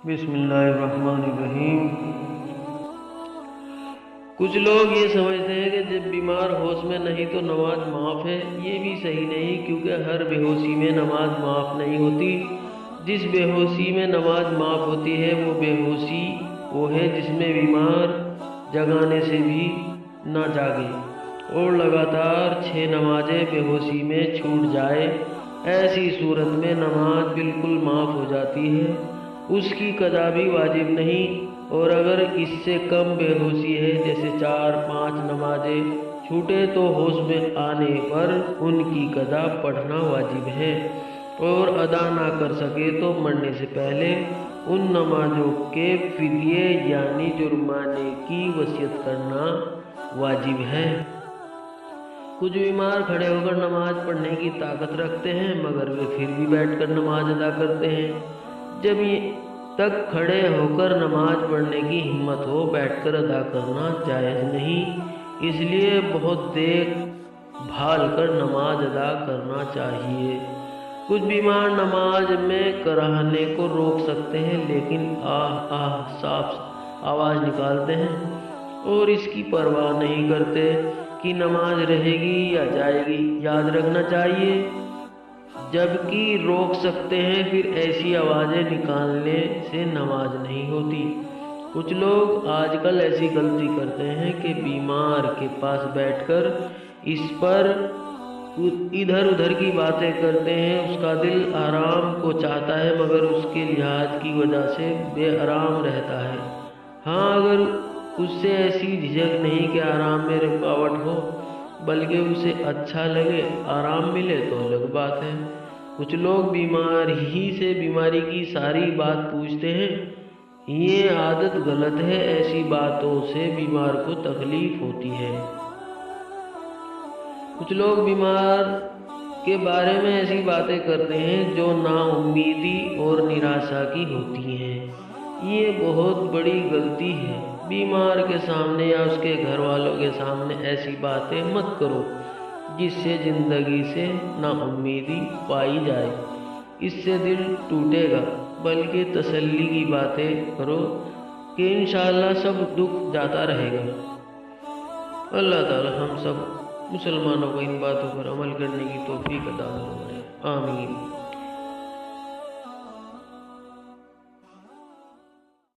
بسم اللہ الرحمن الرحیم۔ کچھ لوگ یہ سمجھتے ہیں کہ جب بیمار ہوش میں نہیں تو نماز معاف ہے۔ یہ بھی صحیح نہیں، کیونکہ ہر بے ہوشی میں نماز معاف نہیں ہوتی۔ جس بے ہوشی میں نماز معاف ہوتی ہے وہ بے ہوشی وہ ہے جس میں بیمار جگانے سے بھی نہ جاگے اور لگاتار 6 نمازیں بے ہوشی میں چھوٹ جائے۔ ایسی صورت میں نماز بالکل معاف ہو جاتی ہے، اس کی قضا بھی واجب نہیں۔ اور اگر اس سے کم بے ہوشی ہے، جیسے 4-5 نمازیں چھوٹے، تو ہوش میں آنے پر ان کی قضا پڑھنا واجب ہے، اور ادا نہ کر سکے تو مرنے سے پہلے ان نمازوں کے فدیے یعنی جرمانے کی وصیت کرنا واجب ہے۔ کچھ بیمار کھڑے ہو کر نماز پڑھنے کی طاقت رکھتے ہیں، مگر وہ پھر بھی بیٹھ کر نماز ادا کرتے ہیں۔ جب تک کھڑے ہو کر نماز پڑھنے کی ہمت ہو، بیٹھ کر ادا کرنا جائز نہیں۔ اس لیے بہت دیکھ بھال کر نماز ادا کرنا چاہیے۔ کچھ بیمار نماز میں کراہنے کو روک سکتے ہیں، لیکن آہ آہ صاف آواز نکالتے ہیں اور اس کی پرواہ نہیں کرتے کہ نماز رہے گی یا جائے گی۔ یاد رکھنا چاہیے، جبکہ روک سکتے ہیں، پھر ایسی آوازیں نکالنے سے نماز نہیں ہوتی۔ کچھ لوگ آج کل ایسی غلطی کرتے ہیں کہ بیمار کے پاس بیٹھ کر اس پر ادھر ادھر کی باتیں کرتے ہیں۔ اس کا دل آرام کو چاہتا ہے، مگر اس کے لحاظ کی وجہ سے بے آرام رہتا ہے۔ ہاں، اگر اس سے ایسی جھجک نہیں کہ آرام میں رکاوٹ ہو، بلکہ اسے اچھا لگے، آرام ملے، تو الگ بات ہے۔ کچھ لوگ بیمار ہی سے بیماری کی ساری بات پوچھتے ہیں، یہ عادت غلط ہے۔ ایسی باتوں سے بیمار کو تکلیف ہوتی ہے۔ کچھ لوگ بیمار کے بارے میں ایسی باتیں کرتے ہیں جو نا امیدی اور نراشا کی ہوتی ہیں۔ یہ بہت بڑی غلطی ہے۔ بیمار کے سامنے یا اس کے گھر والوں کے سامنے ایسی باتیں مت کرو جس سے زندگی سے نا امیدی پائی جائے، اس سے دل ٹوٹے گا۔ بلکہ تسلی کی باتیں کرو کہ انشاءاللہ سب دکھ جاتا رہے گا۔ اللہ تعالی ہم سب مسلمانوں کو ان باتوں پر عمل کرنے کی توفیق عطا فرمائے، آمین۔